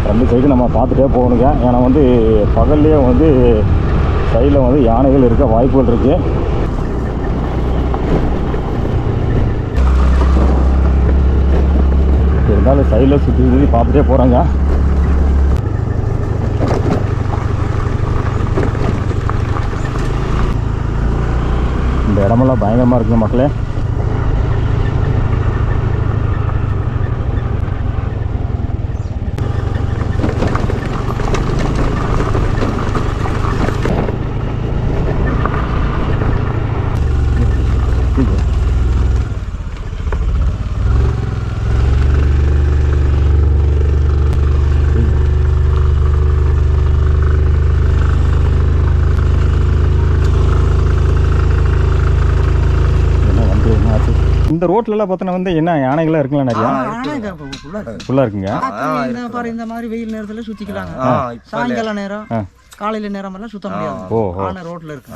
2 side நம்ம பார்த்துட்டே போகணுங்க. ஏன்னா வந்து பகல்லையே வந்து சைடில் வந்து யானைகள் இருக்க வாய்ப்புகள் இருக்குது. இருந்தாலும் சைடில் சுற்றி பார்த்துட்டே போகிறாங்க. இந்த இடமெல்லாம் பயங்கரமாக இருக்குங்க மக்களே. இந்த ரோட்லலாம் பார்த்தோன்னா வந்து என்ன யானைகளாக இருக்குங்களா? நிறையா ஃபுல்லாக இருக்குங்க. இந்த மாதிரி வெயில் நேரத்தில் சுற்றிக்கலாங்க. சாயங்கால நேரம் காலையில நேரம் எல்லாம் சுத்த முடியாது. ஆனா ரோட்ல இருக்கு.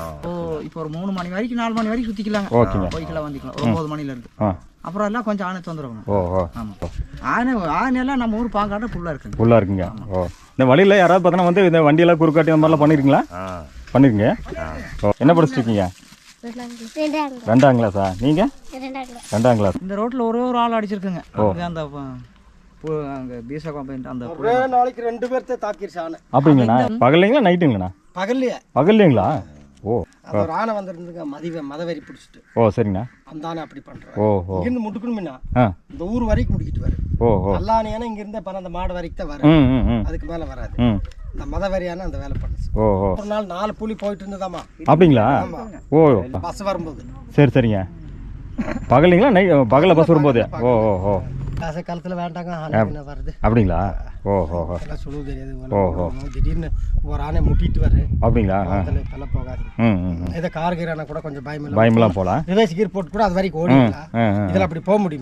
இப்போ ஒரு 3 மணி வரைக்கும் 4 மணி வரைக்கும் சுத்திக்கலாங்க. போய்க்கலாம் வந்துக்கலாம். 9 மணில இருந்து அப்புறம் எல்லாம் கொஞ்சம் ஆனை தொந்தரவு. ஆனை எல்லாம் நம்ம ஊர் பாங்காட்ட ஃபுல்லா இருக்குங்க. இந்த வழியில யாராவது பார்த்தோன்னா வந்து இந்த வண்டியெல்லாம் குறுக்காட்டி அந்த மாதிரிலாம் பண்ணிருக்கீங்களா? பண்ணிருக்கீங்க. என்ன படிச்சுட்டு இருக்கீங்க? 2ஆம் கிளாஸா? நீங்க 2ஆம் கிளாஸ். இந்த ரோட்ல ஒரு ஆள் அடிச்சிருக்குங்க. அந்த அங்க பீசா கம்பெனி அந்த ஒரே நாளைக்கு 2 பேர்த்த தாக்கிருச்சு ஆனை. அப்படிங்களா? பகல்லைங்களா நைட்டுங்களா? பகல்லைங்களா? ஒரு ஆனை வந்திருந்துங்க மதவெறி பிடிச்சிட்டு. சரிங்கண்ணா. அந்த ஆனை அப்படி பண்றேன். இங்கிருந்து முட்டுக்கணும்னா இந்த ஊர் வரைக்கும் முடிக்கிட்டு வரும். நல்ல ஆனையானா இங்க இருந்தே அந்த மாடு வரைக்கும் தான் வரும். அதுக்கு மேல வராது. இந்த மதவெறியான அந்த வேலை பண்ணுச்சு. ஒரு நாள் 4 புலி போயிட்டு இருந்ததாமா. அப்படிங்களா? பஸ் வரும்போது. சரி சரிங்க. பகல்லைங்களா? பகல பஸ் வரும்போது? காசை காலத்துல வேண்டாங்க வருது. அப்படிங்களா? சொல்லுவது தெரியாது. திடீர்னு ஒரு ஆனை முட்டிட்டு வருது. அப்படிங்களா? தலை போகாது. இதை கார் கீரானா கூட கொஞ்சம் பயமெல்லாம் பயமெல்லாம் போகலாம். ரிவர்ஸ் கீர் போட்டு கூட அது வரைக்கும் ஓடிக்கலாம். இதில் அப்படி போக முடியும்.